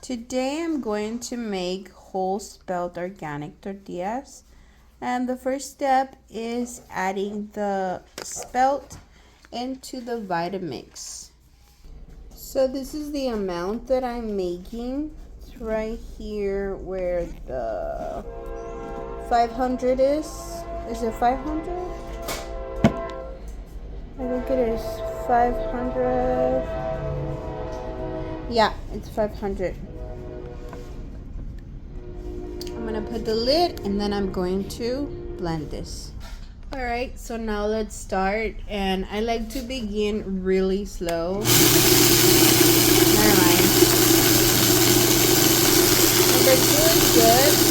Today I'm going to make whole spelt organic tortillas, and the first step is adding the spelt into the Vitamix. So this is the amount that I'm making. It's right here where the 500 is. Is it 500? I think it is 500. Yeah, it's 500. I'm gonna put the lid and then I'm going to blend this. All right, so now let's start, and I like to begin really slow. Never mind. Number 2 is good.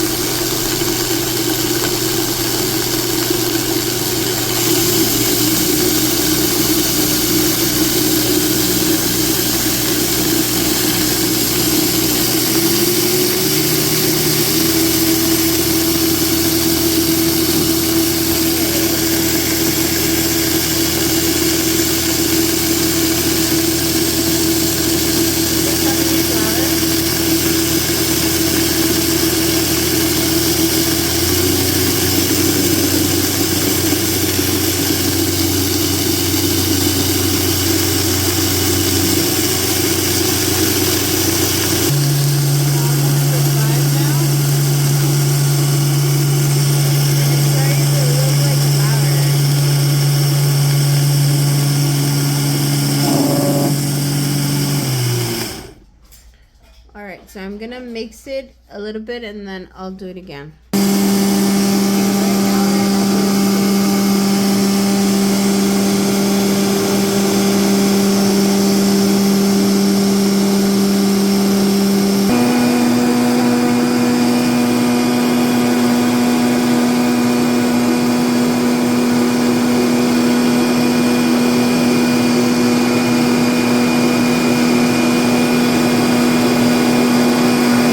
Alright, so I'm gonna mix it a little bit and then I'll do it again.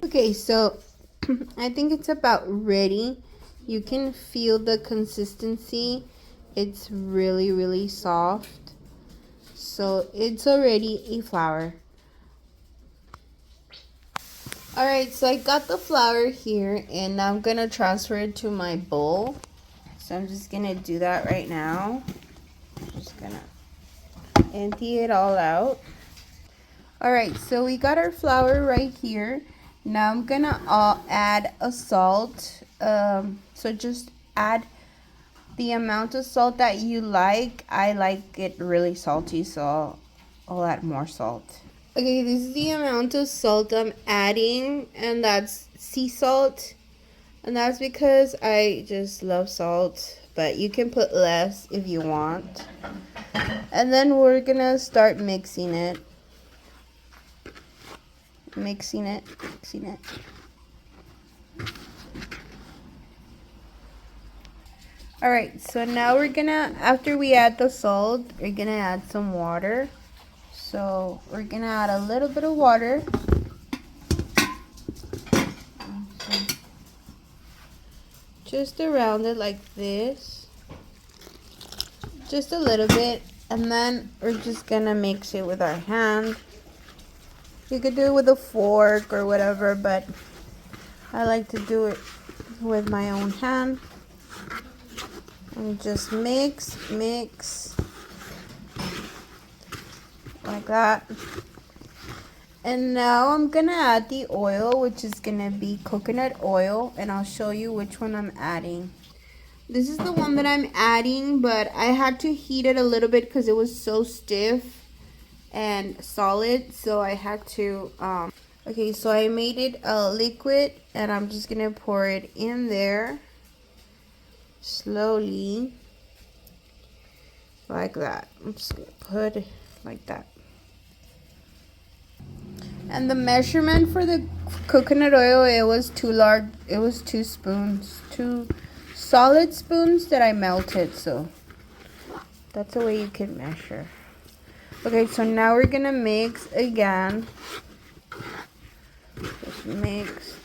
Okay, so I think it's about ready. You can feel the consistency. It's really soft. So it's already a flour. Alright, so I got the flour here and now I'm gonna transfer it to my bowl. So I'm just gonna do that right now. Just gonna empty it all out. Alright, so we got our flour right here. Now I'm gonna add a salt. So just add the amount of salt that you like. I like it really salty, so I'll add more salt. Okay, this is the amount of salt I'm adding, and that's sea salt. And that's because I just love salt, but you can put less if you want. And then we're gonna start mixing it. Mixing it. Alright, so now we're gonna, after we add the salt, we're gonna add some water. So we're gonna add a little bit of water. Just around it like this. Just a little bit. And then we're just gonna mix it with our hand. You could do it with a fork or whatever, but I like to do it with my own hand. And just mix like that. And now I'm gonna add the oil, which is gonna be coconut oil, and I'll show you which one I'm adding. This is the one that I'm adding, but I had to heat it a little bit because it was so stiff and solid, so I had to okay, so I made it a liquid and I'm just gonna pour it in there slowly like that. I'm just gonna put it like that. And the measurement for the coconut oil, it was too large. It was 2 spoons, 2 solid spoons that I melted, so that's the way you can measure. Okay, so now we're gonna mix again. Just mixed.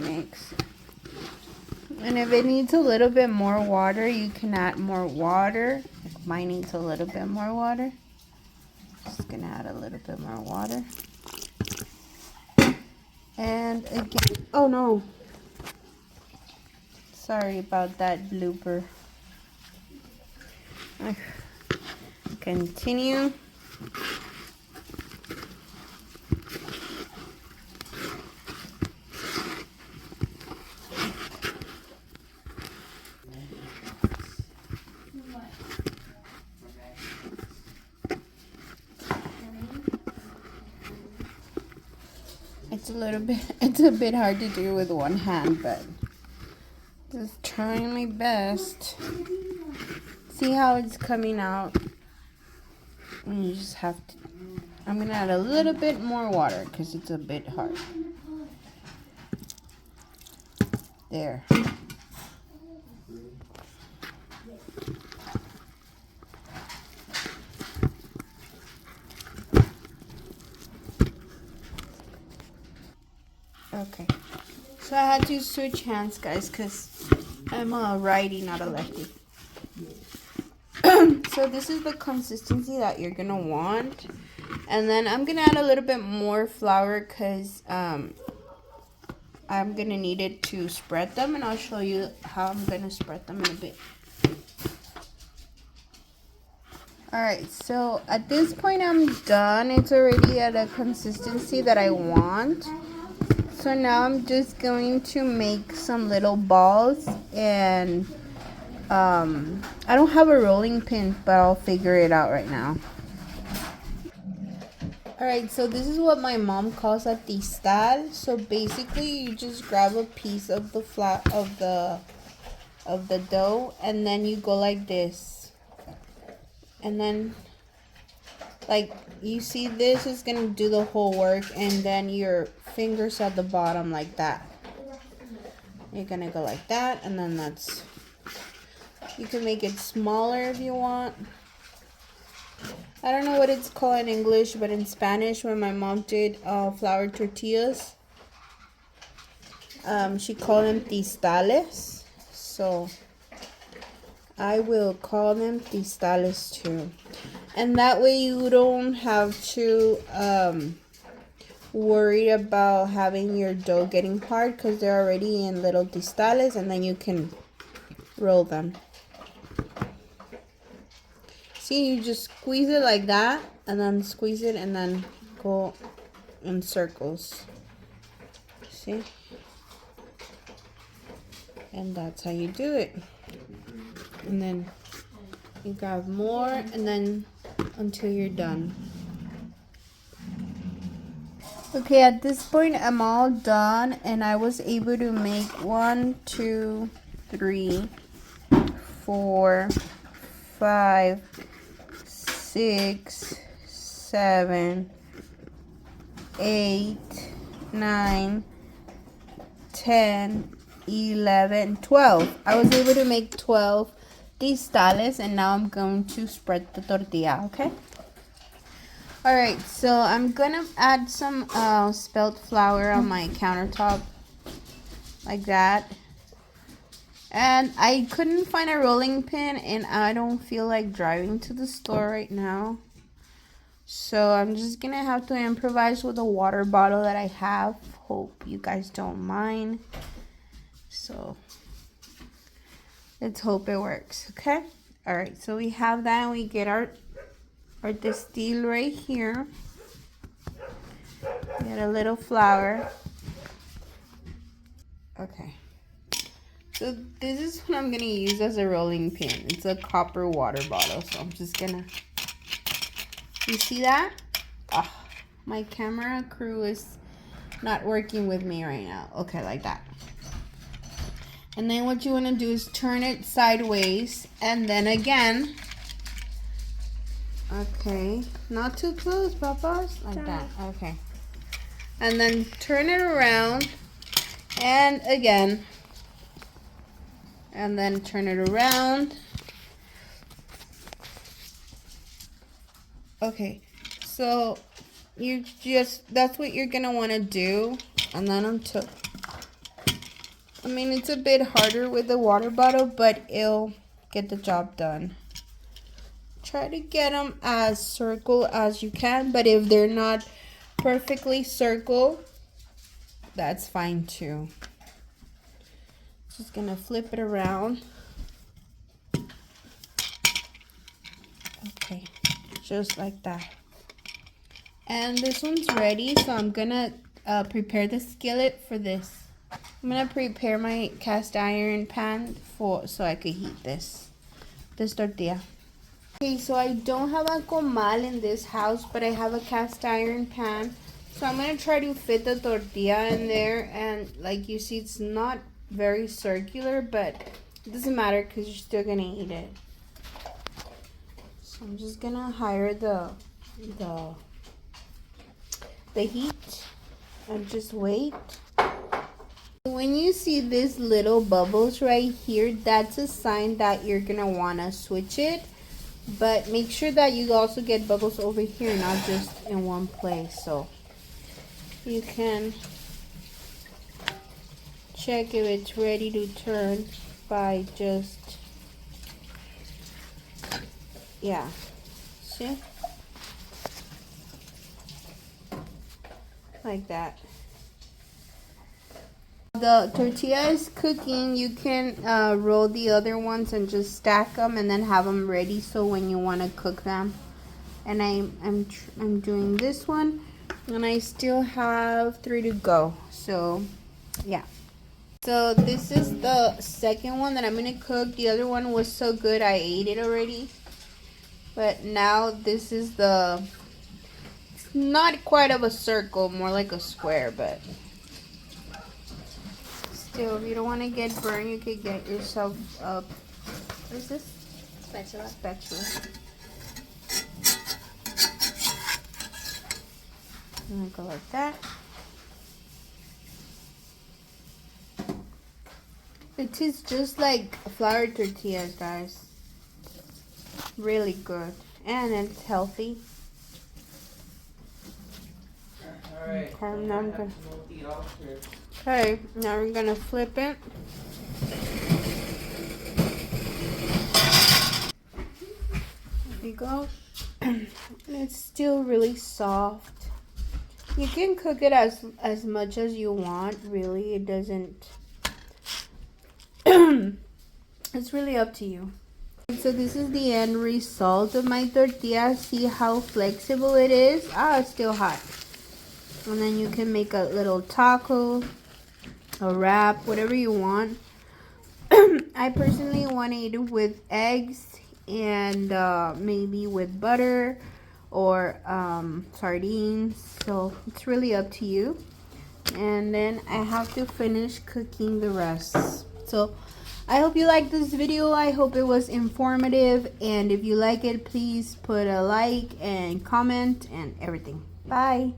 Mix. And if it needs a little bit more water, you can add more water. If mine needs a little bit more water, just gonna add a little bit more water. And again, oh no, sorry about that blooper. Continue. It's a bit hard to do with one hand, but just trying my best. See how it's coming out? And you just have to, I'm gonna add a little bit more water because it's a bit hard. There. Okay, so I had to switch hands, guys, because I'm a righty, not a lefty. So this is the consistency that you're gonna want, and then I'm gonna add a little bit more flour because I'm gonna need it to spread them, and I'll show you how I'm gonna spread them in a bit. Alright, so at this point I'm done. It's already at a consistency that I want. So now I'm just going to make some little balls, and I don't have a rolling pin, but I'll figure it out right now. Alright, so this is what my mom calls a tistal. So basically you just grab a piece of the of the dough, and then you go like this. And then, like, you see, this is gonna do the whole work, and then your fingers at the bottom like that. You're gonna go like that, and then that's, you can make it smaller if you want. I don't know what it's called in English, but in Spanish, when my mom did flour tortillas, she called them tistales. So I will call them tistales too. And that way you don't have to worry about having your dough getting hard, because they're already in little tistales, and then you can roll them. See, you just squeeze it like that, and then squeeze it, and then go in circles. See? And that's how you do it. And then you grab more, and then until you're done. Okay, at this point I'm all done, and I was able to make 1, 2, 3, 4, 5, 6, 7, 8, 9, 10, 11, 12. I was able to make 12 tistales, and now I'm going to spread the tortilla, okay? Alright, so I'm gonna add some spelt flour on my countertop, like that. And I couldn't find a rolling pin, and I don't feel like driving to the store right now. So I'm just gonna have to improvise with a water bottle that I have. Hope you guys don't mind. So let's hope it works, okay? Alright, so we have that, and we get our distill right here. Get a little flour. Okay. So this is what I'm gonna use as a rolling pin. It's a copper water bottle. So I'm just gonna, you see that? Oh, my camera crew is not working with me right now. Okay, like that. And then what you wanna do is turn it sideways, and then again, okay, not too close, papas, like that, okay. And then turn it around, and again, and then turn it around. Okay, so you just, that's what you're gonna wanna do, and then mean, it's a bit harder with the water bottle, but it'll get the job done. Try to get them as circle as you can, but if they're not perfectly circle, that's fine too. Just gonna flip it around. Okay, just like that. And this one's ready, so I'm gonna prepare the skillet for this. I'm gonna prepare my cast iron pan so I could heat this tortilla. Okay, so I don't have a comal in this house, but I have a cast iron pan. So I'm gonna try to fit the tortilla in there, and like you see, it's not very circular, but it doesn't matter because you're still gonna eat it. So I'm just gonna hire the heat and just wait. When you see these little bubbles right here, that's a sign that you're gonna wanna switch it. But make sure that you also get bubbles over here, not just in one place. So you can check if it's ready to turn by just, yeah, see? Like that. The tortilla is cooking. You can roll the other ones and just stack them and then have them ready so when you want to cook them. And I'm doing this one, and I still have 3 to go. So yeah. So this is the second one that I'm gonna cook. The other one was so good I ate it already. But now this is it's not quite of a circle, more like a square, but still, if you don't want to get burned, you could get yourself a, what is this? Spatula. I'm gonna go like that. It tastes just like flour tortillas, guys. Really good, and it's healthy. Alright, okay, now we're gonna flip it. There you go. It's still really soft. You can cook it as much as you want, really. It doesn't it's really up to you. So this is the end result of my tortilla. See how flexible it is? It's still hot. And then you can make a little taco, a wrap, whatever you want. I personally want to eat it with eggs and maybe with butter or sardines. So it's really up to you. And then I have to finish cooking the rest. So I hope you liked this video. I hope it was informative. And if you like it, please put a like and comment and everything. Bye.